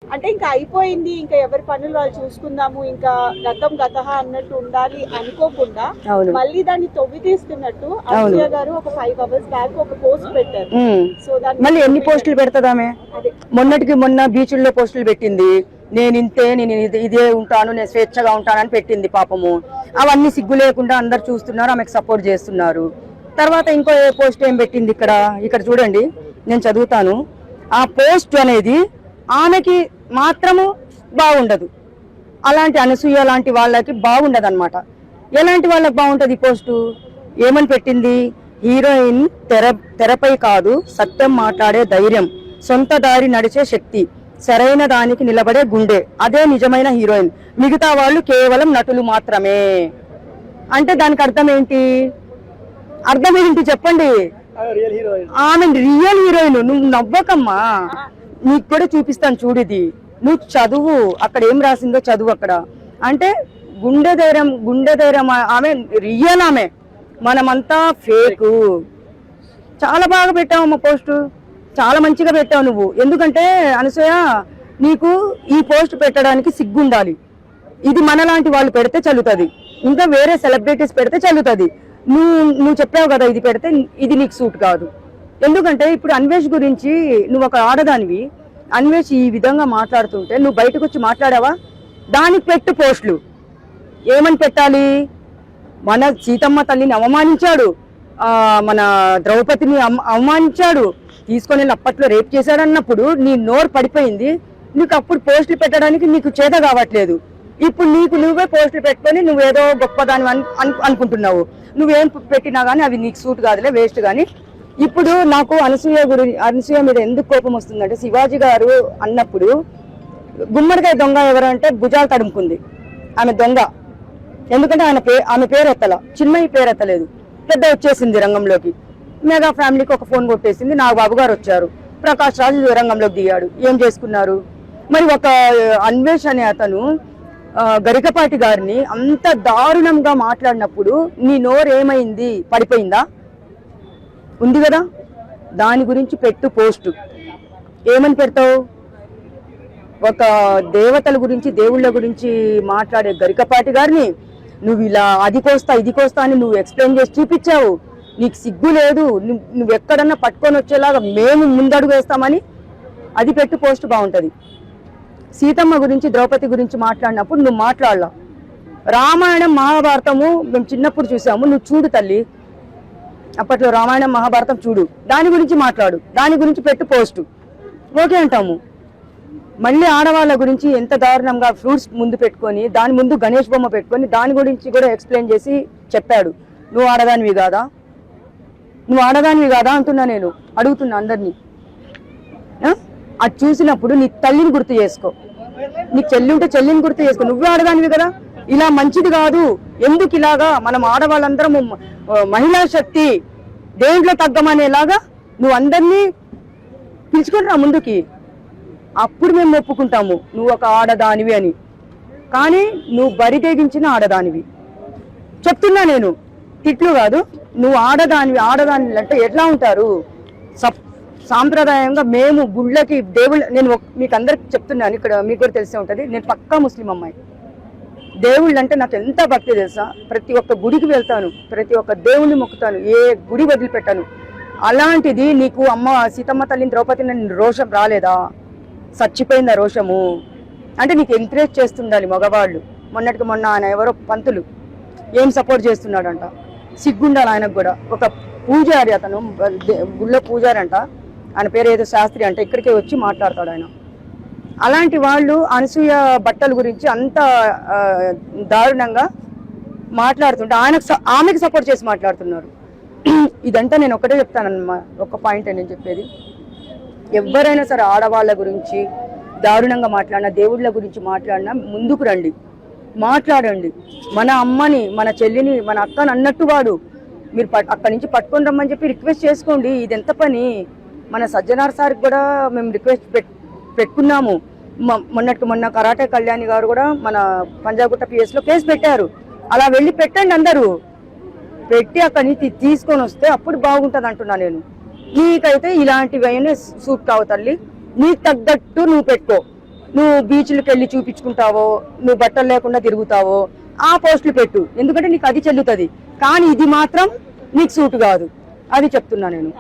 అంటే ఇంకా అయిపోయింది, ఇంకా ఎవరి పనులు వాళ్ళు చూసుకుందాము, ఇంకా గతం గతహ అన్నట్టు ఉండాలి అనుకోకుండా మళ్ళీ దాన్ని తొవ్వి తీస్తున్నట్టు అనసూయ గారు ఒక 5 hours బ్యాక్ ఒక పోస్ట్ పెట్టారు. సో దాన్ని మళ్ళీ ఎన్ని పోస్టులు పెడతాదామే? మొన్నటికి మొన్న బీచ్ల్లో పోస్టులు పెట్టింది, నేను ఇంతే, నేను ఇదే ఉంటాను, నేను స్వేచ్ఛగా ఉంటానని పెట్టింది పాపము. అవన్నీ సిగ్గు లేకుండా అందరు చూస్తున్నారు, ఆమెకు సపోర్ట్ చేస్తున్నారు. తర్వాత ఇంకో పోస్ట్ ఏం పెట్టింది, ఇక్కడ చూడండి, నేను చదువుతాను. ఆ పోస్ట్ అనేది ఆమెకి మాత్రము బాగుండదు, అలాంటి అనసూయ లాంటి వాళ్ళకి బాగుండదు అనమాట. ఎలాంటి వాళ్ళకి బాగుంటది ఈ పోస్టు? ఏమని పెట్టింది? హీరోయిన్ తెరపై కాదు, సత్యం మాట్లాడే ధైర్యం, సొంత దారి నడిచే శక్తి, సరైన దానికి నిలబడే గుండె, అదే నిజమైన హీరోయిన్, మిగతా వాళ్ళు కేవలం నటులు మాత్రమే. అంటే దానికి అర్థం ఏంటి? అర్థం ఏంటి చెప్పండి? ఆమె రియల్ హీరోయిన్. నువ్వు నవ్వకమ్మా, నీకు కూడా చూపిస్తాను చూడిది. నువ్వు చదువు, అక్కడ ఏం రాసిందో చదువు. అక్కడ అంటే గుండె ధైర్యం ఆమె రియల్, ఆమె మనమంతా ఫేకు. చాలా బాగా పెట్టావమ్మా పోస్టు, చాలా మంచిగా పెట్టావు నువ్వు. ఎందుకంటే అనసూయ, నీకు ఈ పోస్ట్ పెట్టడానికి సిగ్గుండాలి. ఇది మనలాంటి వాళ్ళు పెడితే చల్లుతుంది, ఇంకా వేరే సెలబ్రిటీస్ పెడితే చల్లుతుంది. నువ్వు చెప్పావు కదా, ఇది పెడితే ఇది నీకు సూట్ కాదు. ఎందుకంటే ఇప్పుడు అన్వేష్ గురించి నువ్వు ఒక ఆడదానివి, అన్వేష్ ఈ విధంగా మాట్లాడుతుంటే నువ్వు బయటకు వచ్చి మాట్లాడావా? దానికి పెట్టు పోస్టులు. ఏమని పెట్టాలి? మన సీతమ్మ తల్లిని అవమానించాడు, మన ద్రౌపదిని అవమానించాడు, తీసుకొని అప్పట్లో రేప్ చేశాడన్నప్పుడు నీ నోరు పడిపోయింది. నీకు అప్పుడు పోస్టులు పెట్టడానికి నీకు చేత కావట్లేదు. ఇప్పుడు నువ్వే పోస్టులు పెట్టుకొని నువ్వేదో గొప్పదాని అనుకుంటున్నావు. నువ్వేం పెట్టినా కానీ అవి నీకు సూట్ కాదులే, వేస్ట్. కానీ ఇప్పుడు నాకు అనసూయ మీద ఎందుకు కోపం వస్తుందంటే, శివాజీ గారు అన్నప్పుడు గుమ్మడికాయ దొంగ ఎవరంటే భుజాలు తడుముకుంది ఆమె దొంగ. ఎందుకంటే ఆమె పేరు ఎత్తల, చిన్నవి పేరు ఎత్తలేదు, పెద్ద వచ్చేసింది రంగంలోకి. మెగా ఫ్యామిలీకి ఒక ఫోన్ కొట్టేసింది. నాగబాబు గారు వచ్చారు, ప్రకాష్ రాజు రంగంలోకి దిగాడు. ఏం చేసుకున్నారు మరి? ఒక అన్వేష్ అనే అతను గరికపాటి గారిని అంత దారుణంగా మాట్లాడినప్పుడు నీ నోరు ఏమైంది? పడిపోయిందా? ఉంది కదా. దాని గురించి పెట్టు పోస్టు. ఏమని పెడతావు? ఒక దేవతల గురించి, దేవుళ్ళ గురించి మాట్లాడే గరికపాటి గారిని నువ్వు ఇలా అది కోస్తా ఇది కోస్తా అని నువ్వు ఎక్స్ప్లెయిన్ చేసి చూపించావు. నీకు సిగ్గు లేదు. నువ్వు ఎక్కడన్నా పట్టుకొని వచ్చేలాగా మేము ముందడుగు వేస్తామని అది పెట్టు పోస్ట్, బాగుంటుంది. సీతమ్మ గురించి, ద్రౌపది గురించి మాట్లాడినప్పుడు నువ్వు మాట్లాడలా. రామాయణం మహాభారతము మేము చిన్నప్పుడు చూసాము, నువ్వు చూడు తల్లి, అప్పట్లో రామాయణం మహాభారతం చూడు, దాని గురించి మాట్లాడు, దాని గురించి పెట్టు పోస్టు. ఓకే అంటాము. మళ్ళీ ఆడవాళ్ళ గురించి ఎంత దారుణంగా ఫ్రూట్స్ ముందు పెట్టుకొని, దాని ముందు గణేష్ బొమ్మ పెట్టుకొని, దాని గురించి కూడా ఎక్స్ప్లెయిన్ చేసి చెప్పాడు. నువ్వు ఆడదానివి కాదా? నువ్వు ఆడదానివి కాదా అంటున్నా, నేను అడుగుతున్నా అందరినీ. అది చూసినప్పుడు నీ తల్లిని గుర్తు చేసుకో, నీకు చెల్లి ఉంటే చెల్లిని గుర్తు చేసుకో. నువ్వే ఆడదానివి కదా. ఇలా మంచిది కాదు. ఎందుకు ఇలాగా? మనం ఆడవాళ్ళందరం మహిళా శక్తి, దేంట్లో తగ్గమనేలాగా నువ్వు అందరినీ పిలుచుకొని రా ముందుకి. అప్పుడు మేము ఒప్పుకుంటాము నువ్వు ఒక ఆడదానివి అని. కానీ నువ్వు బరితెగించిన ఆడదానివి. చెప్తున్నా నేను, తిట్లు కాదు. నువ్వు ఆడదానివి అంటే ఎట్లా ఉంటారు? సాంప్రదాయంగా మేము గుళ్ళకి దేవుళ్ళ, నేను మీకు అందరికి చెప్తున్నాను, ఇక్కడ మీకు కూడా తెలిసే ఉంటుంది, నేను పక్కా ముస్లిం అమ్మాయి. దేవుళ్ళు అంటే నాకు ఎంత భక్తి తెలుసా? ప్రతి ఒక్క గుడికి వెళ్తాను, ప్రతి ఒక్క దేవుణ్ణి మొక్కుతాను, ఏ గుడి వదిలిపెట్టాను. అలాంటిది నీకు అమ్మ సీతమ్మ తల్లిని, ద్రౌపదిని రోషం రాలేదా? చచ్చిపోయిందా రోషము? అంటే నీకు ఎంకరేజ్ చేస్తుండాలి మగవాళ్ళు. మొన్నటికి మొన్న ఆయన ఎవరో పంతులు ఏం సపోర్ట్ చేస్తున్నాడంట, సిగ్గుండాలి ఆయనకు కూడా. ఒక పూజారి, అతను గుళ్ళో పూజారి అంట, ఆయన పేరు ఏదో శాస్త్రి అంట, ఇక్కడికే వచ్చి మాట్లాడతాడు ఆయన. అలాంటి వాళ్ళు అనసూయ బట్టల గురించి అంత దారుణంగా మాట్లాడుతుంటే ఆమెకు సపోర్ట్ చేసి మాట్లాడుతున్నారు. ఇదంతా నేను ఒకటే చెప్తానమ్మా, ఒక పాయింట్ నేను చెప్పేది, ఎవరైనా సరే ఆడవాళ్ళ గురించి దారుణంగా మాట్లాడినా, దేవుళ్ళ గురించి మాట్లాడినా ముందుకు రండి, మాట్లాడండి. మన అమ్మని, మన చెల్లిని, మన అక్కని అన్నట్టు వాడు మీరు అక్కడి నుంచి పట్టుకొని రమ్మని చెప్పి రిక్వెస్ట్ చేసుకోండి. ఇది ఎంత పని? మన సజ్జనార్ సార్కి కూడా మేము రిక్వెస్ట్ పెట్టుకున్నాము. మొన్నటికి మొన్న కరాటే కళ్యాణి గారు కూడా మన పంజాగుట్ట పిఎస్లో కేసు పెట్టారు. అలా వెళ్ళి పెట్టండి, అందరూ పెట్టి అక్కడి నుంచి తీసుకొని వస్తే అప్పుడు బాగుంటుంది అంటున్నా నేను. నీకైతే ఇలాంటివి అయినా సూట్ కావు తల్లి, నీకు తగ్గట్టు నువ్వు పెట్టుకో. నువ్వు బీచ్లకు వెళ్ళి చూపించుకుంటావో, నువ్వు బట్టలు లేకుండా తిరుగుతావో ఆ పోస్టులు పెట్టు, ఎందుకంటే నీకు అది చెల్లుతుంది. కానీ ఇది మాత్రం నీకు సూట్ కాదు, అది చెప్తున్నా నేను.